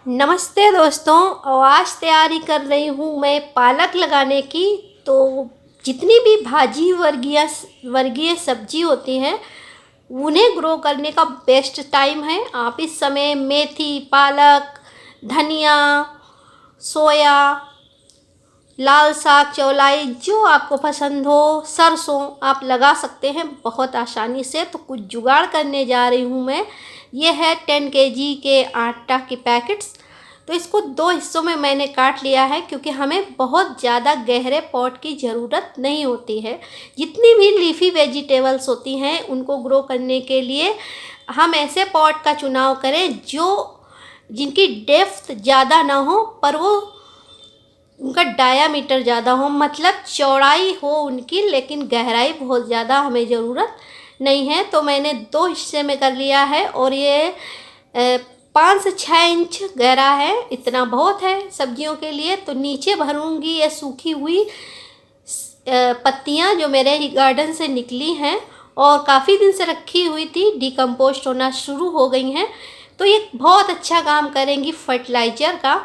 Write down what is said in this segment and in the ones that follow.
नमस्ते दोस्तों। और आज तैयारी कर रही हूँ मैं पालक लगाने की। तो जितनी भी भाजी वर्गीय सब्जी होती हैं उन्हें ग्रो करने का बेस्ट टाइम है। आप इस समय मेथी, पालक, धनिया, सोया, लाल साग, चौलाई, जो आपको पसंद हो, सरसों आप लगा सकते हैं बहुत आसानी से। तो कुछ जुगाड़ करने जा रही हूँ मैं। ये है 10 केजी के आटा के पैकेट्स। तो इसको दो हिस्सों में मैंने काट लिया है क्योंकि हमें बहुत ज़्यादा गहरे पॉट की ज़रूरत नहीं होती है। जितनी भी लीफी वेजिटेबल्स होती हैं उनको ग्रो करने के लिए हम ऐसे पॉट का चुनाव करें जो जिनकी डेप्थ ज़्यादा ना हो पर वो उनका डायामीटर ज़्यादा हो, मतलब चौड़ाई हो उनकी, लेकिन गहराई बहुत ज़्यादा हमें ज़रूरत नहीं है। तो मैंने दो हिस्से में कर लिया है और ये 5 से 6 इंच गहरा है। इतना बहुत है सब्जियों के लिए। तो नीचे भरूंगी ये सूखी हुई पत्तियां जो मेरे गार्डन से निकली हैं और काफ़ी दिन से रखी हुई थी, डिकम्पोस्ट होना शुरू हो गई हैं। तो ये बहुत अच्छा काम करेंगी फर्टिलाइज़र का।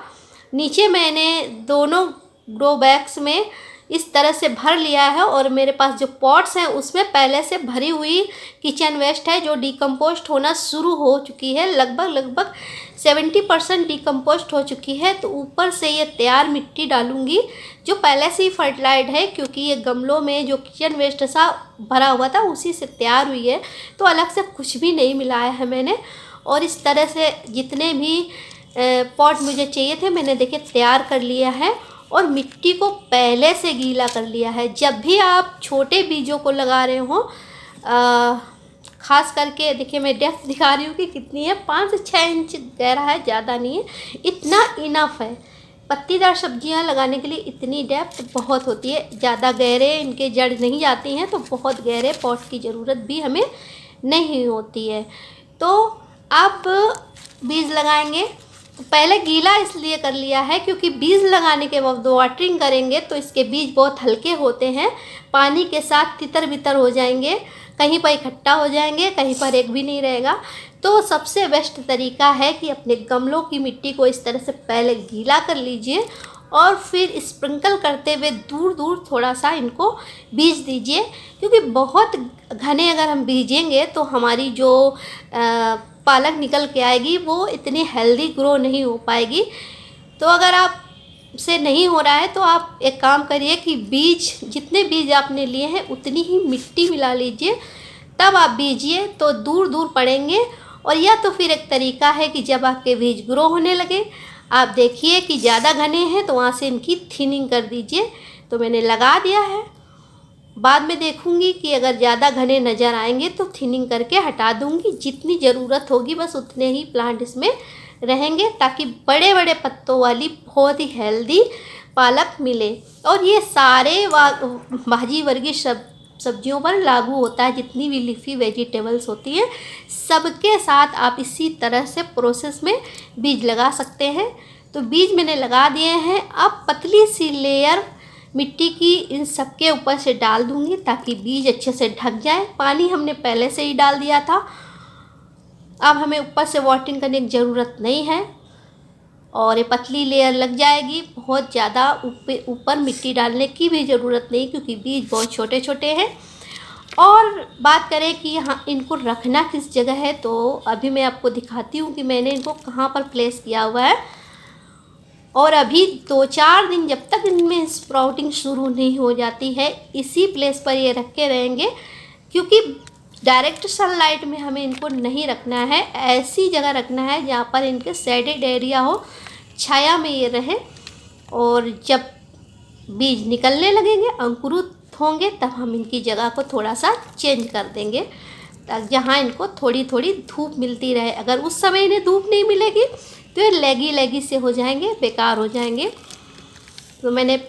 नीचे मैंने दोनों ग्रो बैग्स में इस तरह से भर लिया है और मेरे पास जो पॉट्स हैं उसमें पहले से भरी हुई किचन वेस्ट है जो डिकम्पोस्ट होना शुरू हो चुकी है। लगभग 70% डिकम्पोस्ट हो चुकी है। तो ऊपर से ये तैयार मिट्टी डालूंगी जो पहले से ही फर्टिलाइज्ड है, क्योंकि ये गमलों में जो किचन वेस्ट सा भरा हुआ था उसी से तैयार हुई है। तो अलग से कुछ भी नहीं मिलाया है मैंने। और इस तरह से जितने भी पॉट मुझे चाहिए थे मैंने देखिए तैयार कर लिया है और मिट्टी को पहले से गीला कर लिया है। जब भी आप छोटे बीजों को लगा रहे हो, ख़ास करके देखिए मैं डेप्थ दिखा रही हूँ कि कितनी है, 5 से 6 इंच गहरा है, ज़्यादा नहीं है, इतना इनफ है। पत्तीदार सब्जियां लगाने के लिए इतनी डेप्थ बहुत होती है। ज़्यादा गहरे इनके जड़ नहीं जाती हैं तो बहुत गहरे पॉट की ज़रूरत भी हमें नहीं होती है। तो आप बीज लगाएंगे तो पहले गीला इसलिए कर लिया है क्योंकि बीज लगाने के बाद वाटरिंग करेंगे तो इसके बीज बहुत हल्के होते हैं, पानी के साथ तितर बितर हो जाएंगे, कहीं पर इकट्ठा हो जाएंगे, कहीं पर एक भी नहीं रहेगा। तो सबसे बेस्ट तरीका है कि अपने गमलों की मिट्टी को इस तरह से पहले गीला कर लीजिए और फिर स्प्रिंकल करते हुए दूर दूर थोड़ा सा इनको बीज दीजिए। क्योंकि बहुत घने अगर हम बीजेंगे तो हमारी जो पालक निकल के आएगी वो इतनी हेल्दी ग्रो नहीं हो पाएगी। तो अगर आप से नहीं हो रहा है तो आप एक काम करिए कि बीज जितने बीज आपने लिए हैं उतनी ही मिट्टी मिला लीजिए, तब आप बीजिए तो दूर दूर पड़ेंगे। और या तो फिर एक तरीका है कि जब आपके बीज ग्रो होने लगे आप देखिए कि ज़्यादा घने हैं तो वहाँ से इनकी थिनिंग कर दीजिए। तो मैंने लगा दिया है, बाद में देखूंगी कि अगर ज़्यादा घने नज़र आएंगे तो थिनिंग करके हटा दूंगी। जितनी ज़रूरत होगी बस उतने ही प्लांट इसमें रहेंगे ताकि बड़े बड़े पत्तों वाली बहुत ही हेल्दी पालक मिले। और ये सारे भाजी वर्गीय सब्जियों पर लागू होता है, जितनी भी लीफी वेजिटेबल्स होती हैं सबके साथ आप इसी तरह से प्रोसेस में बीज लगा सकते हैं। तो बीज मैंने लगा दिए हैं। अब पतली सी लेयर मिट्टी की इन सब के ऊपर से डाल दूंगी ताकि बीज अच्छे से ढक जाए। पानी हमने पहले से ही डाल दिया था, अब हमें ऊपर से वाटरिंग करने की ज़रूरत नहीं है और ये पतली लेयर लग जाएगी। बहुत ज़्यादा ऊपर मिट्टी डालने की भी ज़रूरत नहीं क्योंकि बीज बहुत छोटे छोटे हैं। और बात करें कि यहाँ इनको रखना किस जगह है, तो अभी मैं आपको दिखाती हूँ कि मैंने इनको कहाँ पर प्लेस किया हुआ है। और अभी 2-4 दिन जब तक इनमें स्प्राउटिंग शुरू नहीं हो जाती है इसी प्लेस पर ये रख के रहेंगे, क्योंकि डायरेक्ट सनलाइट में हमें इनको नहीं रखना है। ऐसी जगह रखना है जहाँ पर इनके शेडेड एरिया हो, छाया में ये रहे। और जब बीज निकलने लगेंगे, अंकुरित होंगे, तब हम इनकी जगह को थोड़ा सा चेंज कर देंगे ताकि जहाँ इनको थोड़ी थोड़ी धूप मिलती रहे। अगर उस समय इन्हें धूप नहीं मिलेगी तो ये लेगी से हो जाएंगे, बेकार हो जाएंगे। तो मैंने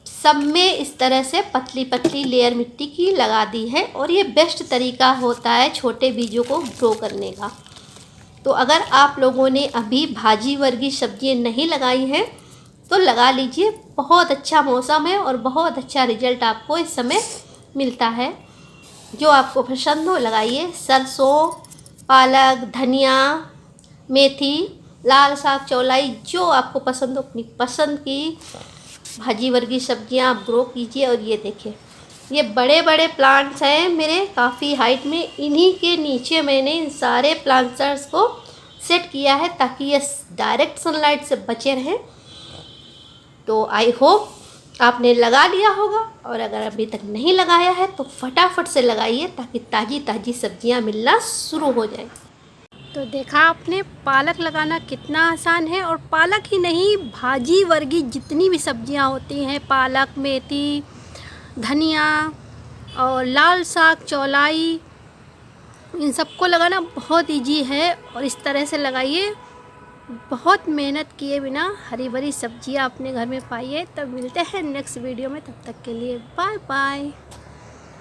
सब में इस तरह से पतली पतली लेयर मिट्टी की लगा दी है और ये बेस्ट तरीका होता है छोटे बीजों को ग्रो करने का। तो अगर आप लोगों ने अभी भाजी वर्गीय सब्जियां नहीं लगाई हैं तो लगा लीजिए, बहुत अच्छा मौसम है और बहुत अच्छा रिजल्ट आपको इस समय मिलता है। जो आपको पसंद हो लगाइए। सरसों, पालक, धनिया, मेथी लाल साग, चौलाई, जो आपको पसंद हो अपनी पसंद की भाजी वर्गी सब्जियां आप ग्रो कीजिए। और ये देखिए, ये बड़े बड़े प्लांट्स हैं मेरे, काफ़ी हाइट में। इन्हीं के नीचे मैंने इन सारे प्लांटर्स को सेट किया है ताकि ये डायरेक्ट सनलाइट से बचे रहें। तो आई होप आपने लगा लिया होगा, और अगर अभी तक नहीं लगाया है तो फटाफट से लगाइए ताकि ताज़ी ताज़ी सब्जियां मिलना शुरू हो जाए। तो देखा आपने पालक लगाना कितना आसान है। और पालक ही नहीं, भाजी वर्गी जितनी भी सब्जियां होती हैं, पालक, मेथी, धनिया और लाल साग, चौलाई, इन सबको लगाना बहुत इजी है। और इस तरह से लगाइए, बहुत मेहनत किए बिना हरी भरी सब्जियां अपने घर में पाइए। तब मिलते हैं नेक्स्ट वीडियो में, तब तक के लिए बाय बाय।